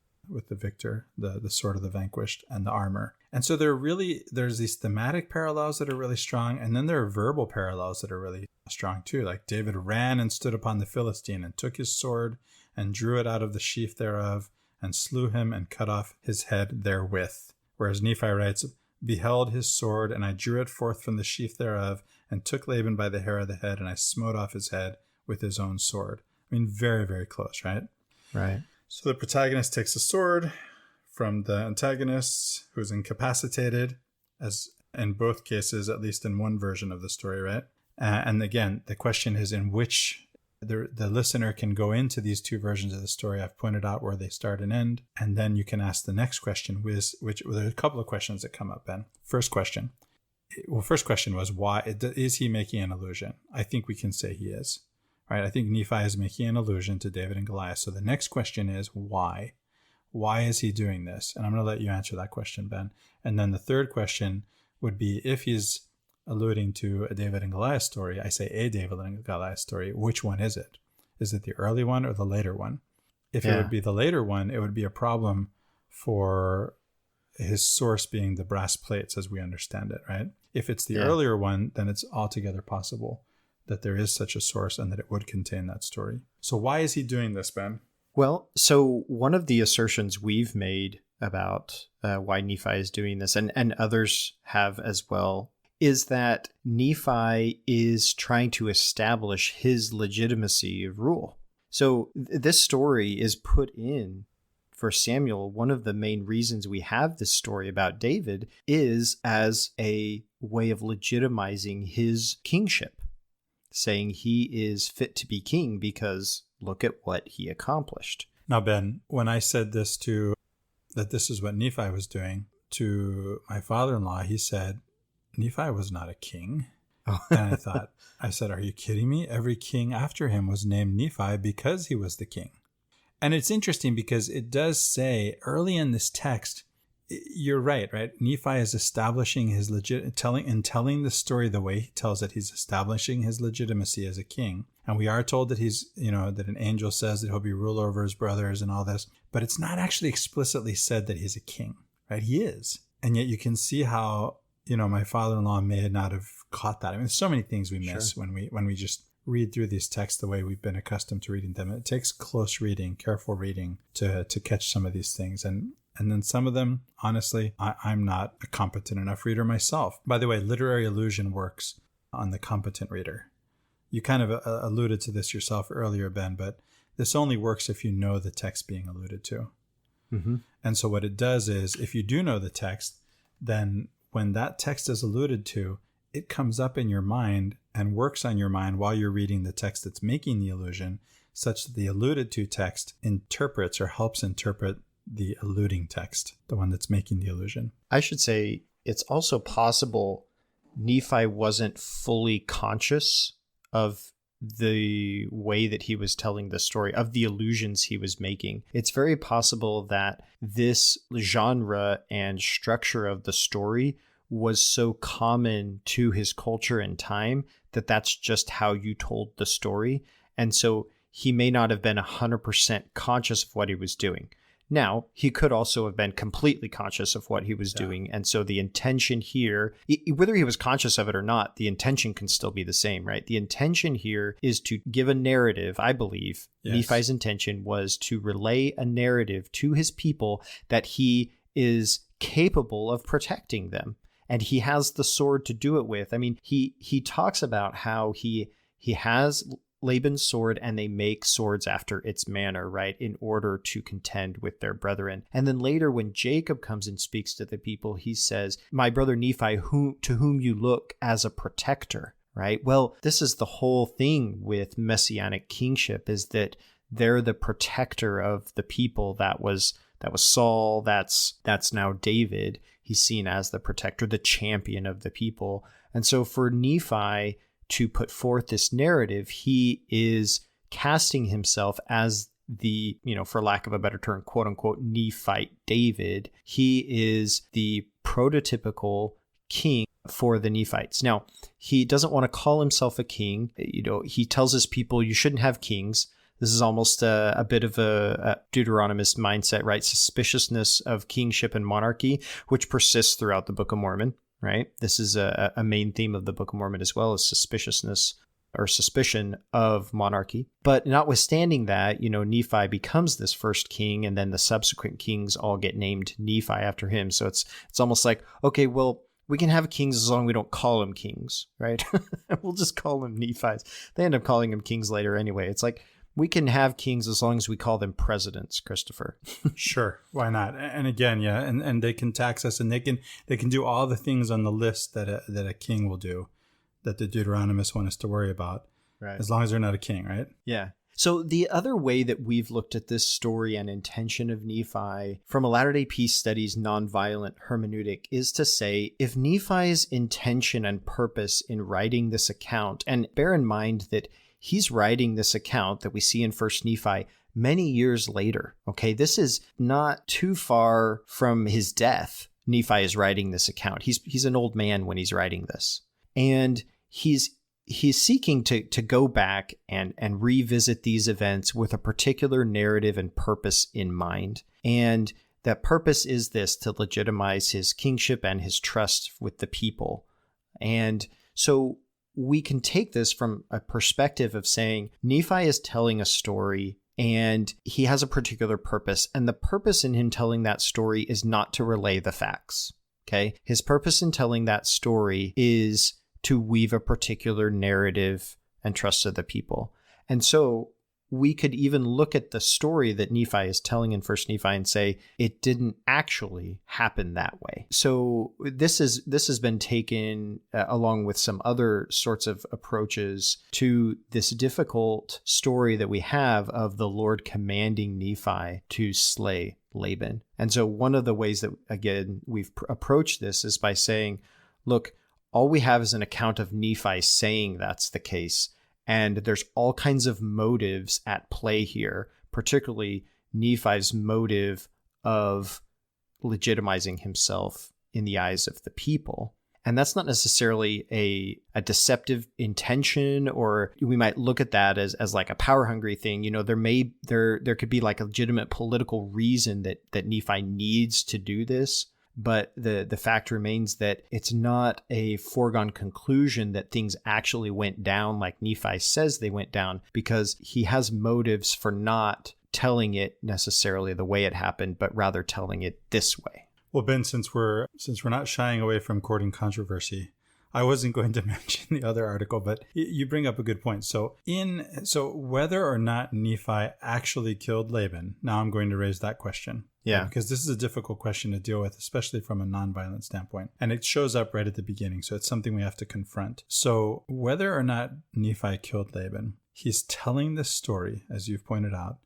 the victor, the sword of the vanquished, and the armor. And so there's these thematic parallels that are really strong, and then there are verbal parallels that are really strong too. Like David ran and stood upon the Philistine and took his sword and drew it out of the sheath thereof and slew him and cut off his head therewith. Whereas Nephi writes, beheld his sword, and I drew it forth from the sheath thereof, and took Laban by the hair of the head, and I smote off his head with his own sword. I mean, very, very close, right? Right. So the protagonist takes a sword from the antagonist, who's incapacitated, as in both cases, at least in one version of the story, right? And again, the question is in which the listener can go into these two versions of the story. I've pointed out where they start and end. And then you can ask the next question, which there are a couple of questions that come up, Ben. First question was, why is he making an allusion? I think we can say he is. right? I think Nephi is making an allusion to David and Goliath. So the next question is why? Why is he doing this? And I'm going to let you answer that question, Ben. And then the third question would be, if he's alluding to a David and Goliath story, I say a David and Goliath story, which one is it? Is it the early one or the later one? If it would be the later one, it would be a problem for his source being the brass plates as we understand it, right? If it's the earlier one, then it's altogether possible that there is such a source and that it would contain that story. So why is he doing this, Ben? Well, so one of the assertions we've made about why Nephi is doing this, and others have as well, is that Nephi is trying to establish his legitimacy of rule. So this story is put in for Samuel. One of the main reasons we have this story about David is as a way of legitimizing his kingship, saying he is fit to be king because look at what he accomplished. Now, Ben, when I said this that this is what Nephi was doing to my father-in-law, he said, Nephi was not a king. And I said, are you kidding me? Every king after him was named Nephi because he was the king. And it's interesting because it does say early in this text, you're right? Nephi is establishing his telling the story the way he tells it. He's establishing his legitimacy as a king. And we are told that he's, that an angel says that he'll be ruler over his brothers and all this, but it's not actually explicitly said that he's a king, right? He is. And yet you can see how, my father-in-law may not have caught that. I mean, there's so many things we miss when we just read through these texts the way we've been accustomed to reading them. It takes close reading, careful reading to catch some of these things. And then some of them, honestly, I'm not a competent enough reader myself. By the way, literary illusion works on the competent reader. You kind of alluded to this yourself earlier, Ben, but this only works if you know the text being alluded to. Mm-hmm. And so what it does is, if you do know the text, then when that text is alluded to, it comes up in your mind and works on your mind while you're reading the text that's making the allusion, such that the alluded to text interprets or helps interpret the alluding text, the one that's making the allusion. I should say it's also possible Nephi wasn't fully conscious of the way that he was telling the story, of the allusions he was making. It's very possible that this genre and structure of the story was so common to his culture and time that that's just how you told the story. And so he may not have been 100% conscious of what he was doing. Now, he could also have been completely conscious of what he was doing. And so the intention here, whether he was conscious of it or not, the intention can still be the same, right? The intention here is to give a narrative, I believe. Yes. Nephi's intention was to relay a narrative to his people that he is capable of protecting them. And he has the sword to do it with. I mean, he talks about how he has Laban's sword and they make swords after its manner, right, in order to contend with their brethren. And then later when Jacob comes and speaks to the people, he says, my brother Nephi, to whom you look as a protector, right? Well, this is the whole thing with messianic kingship, is that they're the protector of the people. That was Saul, that's now David. He's seen as the protector, the champion of the people. And so for Nephi to put forth this narrative, he is casting himself as the, for lack of a better term, quote unquote, Nephite David. He is the prototypical king for the Nephites. Now, he doesn't want to call himself a king. He tells his people, you shouldn't have kings. This is almost a bit of a Deuteronomist mindset, right? Suspiciousness of kingship and monarchy, which persists throughout the Book of Mormon, right? This is a main theme of the Book of Mormon as well, as suspiciousness or suspicion of monarchy. But notwithstanding that, Nephi becomes this first king, and then the subsequent kings all get named Nephi after him. So it's almost like, okay, well, we can have kings as long as we don't call them kings, right? We'll just call them Nephis. They end up calling them kings later anyway. It's like, we can have kings as long as we call them presidents, Christopher. Sure. Why not? And again, yeah, and they can tax us, and they can do all the things on the list that a king will do, that the Deuteronomists want us to worry about, right? As long as they're not a king, right? Yeah. So the other way that we've looked at this story and intention of Nephi from a Latter-day Peace Studies nonviolent hermeneutic is to say, if Nephi's intention and purpose in writing this account, and bear in mind that he's writing this account that we see in First Nephi many years later. Okay, this is not too far from his death. Nephi is writing this account. He's an old man when he's writing this. And he's seeking to go back and revisit these events with a particular narrative and purpose in mind. And that purpose is this: to legitimize his kingship and his trust with the people. And so we can take this from a perspective of saying Nephi is telling a story and he has a particular purpose. And the purpose in him telling that story is not to relay the facts. Okay. His purpose in telling that story is to weave a particular narrative and trust of the people. And so we could even look at the story that Nephi is telling in First Nephi and say it didn't actually happen that way. So this has been taken along with some other sorts of approaches to this difficult story that we have of the Lord commanding Nephi to slay Laban. And so one of the ways that, again, we've approached this is by saying, look, all we have is an account of Nephi saying that's the case. And there's all kinds of motives at play here, particularly Nephi's motive of legitimizing himself in the eyes of the people. And that's not necessarily a deceptive intention, or we might look at that as like a power hungry thing. You know, there could be like a legitimate political reason that Nephi needs to do this. But the fact remains that it's not a foregone conclusion that things actually went down like Nephi says they went down, because he has motives for not telling it necessarily the way it happened, but rather telling it this way. Well, Ben, since we're not shying away from courting controversy, I wasn't going to mention the other article, but you bring up a good point. So whether or not Nephi actually killed Laban, now I'm going to raise that question. Yeah. Because this is a difficult question to deal with, especially from a nonviolent standpoint. And it shows up right at the beginning. So it's something we have to confront. So whether or not Nephi killed Laban, he's telling this story, as you've pointed out,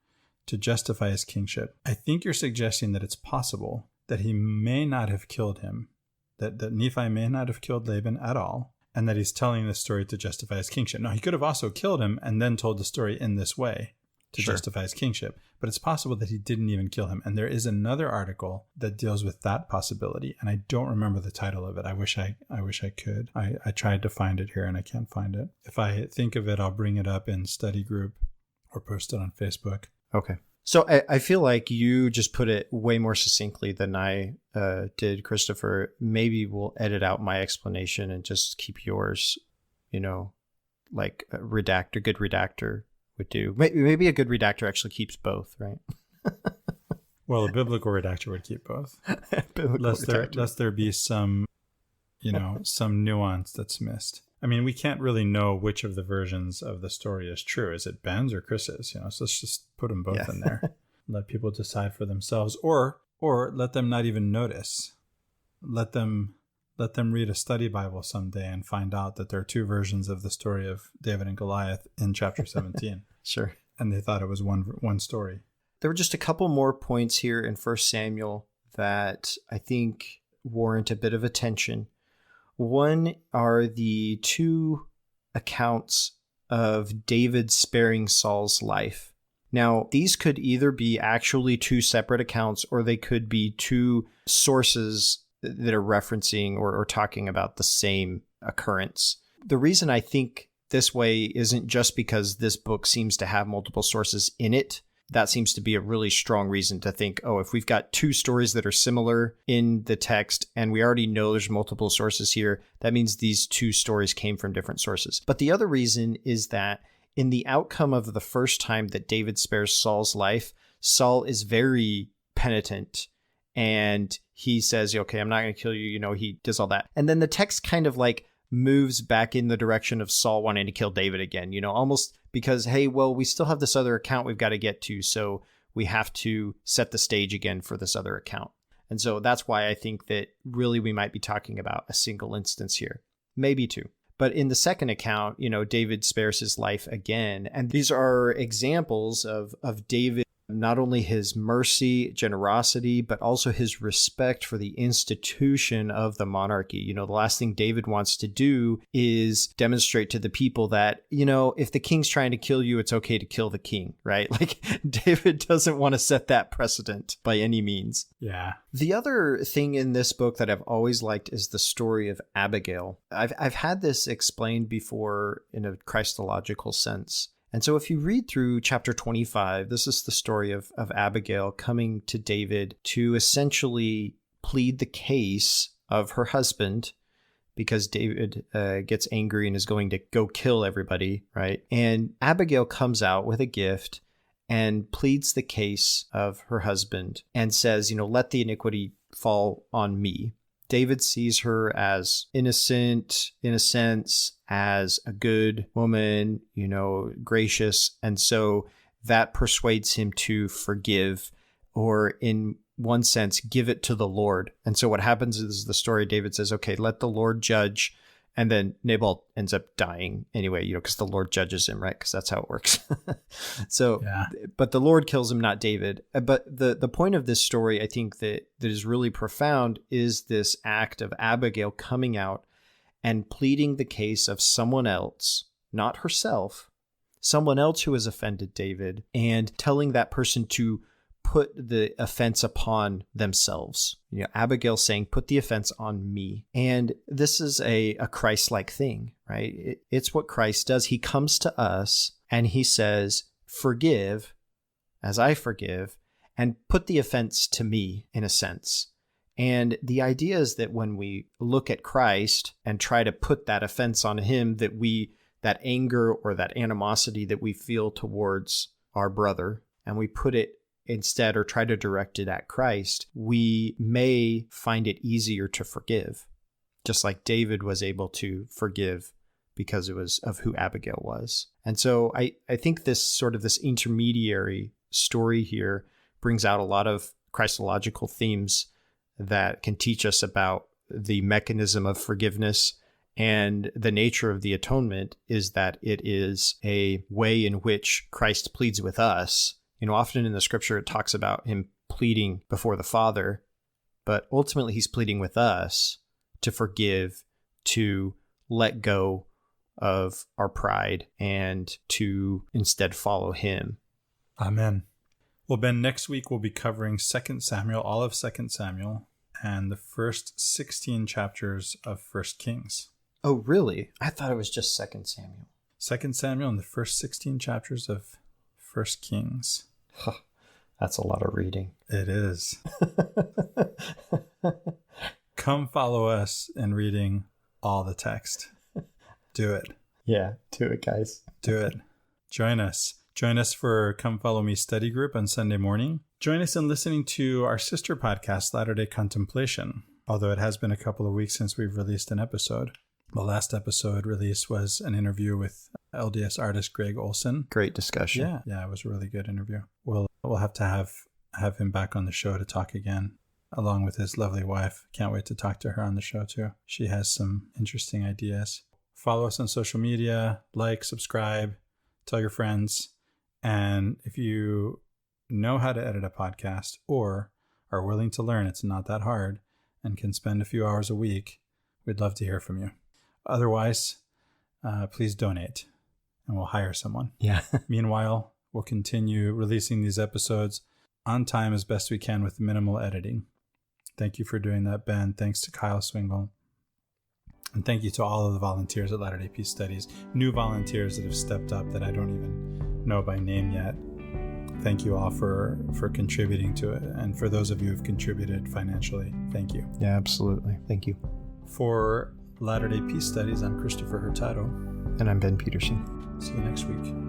to justify his kingship. I think you're suggesting that it's possible that he may not have killed him, that Nephi may not have killed Laban at all, and that he's telling this story to justify his kingship. Now, he could have also killed him and then told the story in this way to justify his kingship, but it's possible that he didn't even kill him. And there is another article that deals with that possibility, and I don't remember the title of it. I wish I could. I tried to find it here and I can't find it. If I think of it, I'll bring it up in study group or post it on Facebook. Okay. So I feel like you just put it way more succinctly than I did, Christopher. Maybe we'll edit out my explanation and just keep yours, like a good redactor would do. Maybe a good redactor actually keeps both, right? Well, a biblical redactor would keep both. Lest there be some, some nuance that's missed. I mean, we can't really know which of the versions of the story is true. Is it Ben's or Chris's? So let's just put them both in there. Let people decide for themselves, or let them not even notice. Let them read a study Bible someday and find out that there are two versions of the story of David and Goliath in chapter 17. Sure. And they thought it was one story. There were just a couple more points here in 1 Samuel that I think warrant a bit of attention. One are the two accounts of David sparing Saul's life. Now, these could either be actually two separate accounts, or they could be two sources that are referencing or talking about the same occurrence. The reason I think this way isn't just because this book seems to have multiple sources in it. That seems to be a really strong reason to think, if we've got two stories that are similar in the text and we already know there's multiple sources here, that means these two stories came from different sources. But the other reason is that in the outcome of the first time that David spares Saul's life, Saul is very penitent and he says, okay, I'm not going to kill you. He does all that. And then the text kind of like moves back in the direction of Saul wanting to kill David again, almost because, hey, well, we still have this other account we've got to get to, so we have to set the stage again for this other account. And so that's why I think that really we might be talking about a single instance here, maybe two. But in the second account, David spares his life again. And these are examples of David not only his mercy, generosity, but also his respect for the institution of the monarchy. The last thing David wants to do is demonstrate to the people that, if the king's trying to kill you, it's okay to kill the king, right? Like, David doesn't want to set that precedent by any means. Yeah. The other thing in this book that I've always liked is the story of Abigail. I've had this explained before in a Christological sense. And so if you read through chapter 25, this is the story of Abigail coming to David to essentially plead the case of her husband, because David gets angry and is going to go kill everybody, right? And Abigail comes out with a gift and pleads the case of her husband and says, let the iniquity fall on me. David sees her as innocent, in a sense, as a good woman, gracious. And so that persuades him to forgive, or in one sense, give it to the Lord. And so what happens is the story, David says, okay, let the Lord judge. And then Nabal ends up dying anyway, because the Lord judges him, right? Because that's how it works. So, yeah. But the Lord kills him, not David. But the point of this story, I think that is really profound, is this act of Abigail coming out and pleading the case of someone else, not herself, someone else who has offended David, and telling that person to put the offense upon themselves. Abigail saying, put the offense on me. And this is a Christ-like thing, right? It's what Christ does. He comes to us and he says, forgive as I forgive, and put the offense to me, in a sense. And the idea is that when we look at Christ and try to put that offense on him, that anger or that animosity that we feel towards our brother, and we put it instead, or try to direct it at Christ, we may find it easier to forgive, just like David was able to forgive because it was of who Abigail was. And so I think this intermediary story here brings out a lot of Christological themes that can teach us about the mechanism of forgiveness. And the nature of the atonement is that it is a way in which Christ pleads with us. Often in the scripture, it talks about him pleading before the Father, but ultimately he's pleading with us to forgive, to let go of our pride, and to instead follow him. Amen. Well, Ben, next week we'll be covering 2 Samuel, all of 2 Samuel, and the first 16 chapters of 1 Kings. Oh, really? I thought it was just 2 Samuel. 2 Samuel and the first 16 chapters of 1 Kings. That's a lot of reading. It is. Come follow us in reading all the text. Do it. Yeah, do it, guys. Do it. Join us. Join us for Come Follow Me study group on Sunday morning. Join us in listening to our sister podcast, Latter-day Contemplation, although it has been a couple of weeks since we've released an episode. The last episode released was an interview with LDS artist Greg Olson. Great discussion. Yeah, it was a really good interview. We'll have to have him back on the show to talk again, along with his lovely wife. Can't wait to talk to her on the show too. She has some interesting ideas. Follow us on social media, like, subscribe, tell your friends. And if you know how to edit a podcast or are willing to learn, it's not that hard, and can spend a few hours a week, we'd love to hear from you. Otherwise, please donate and we'll hire someone. Yeah. Meanwhile, we'll continue releasing these episodes on time as best we can with minimal editing. Thank you for doing that, Ben. Thanks to Kyle Swingle. And thank you to all of the volunteers at Latter-day Peace Studies, new volunteers that have stepped up that I don't even know by name yet. Thank you all for contributing to it. And for those of you who've contributed financially, thank you. Yeah, absolutely. Thank you. For Latter-day Peace Studies, I'm Christopher Hurtado. And I'm Ben Peterson. See you next week.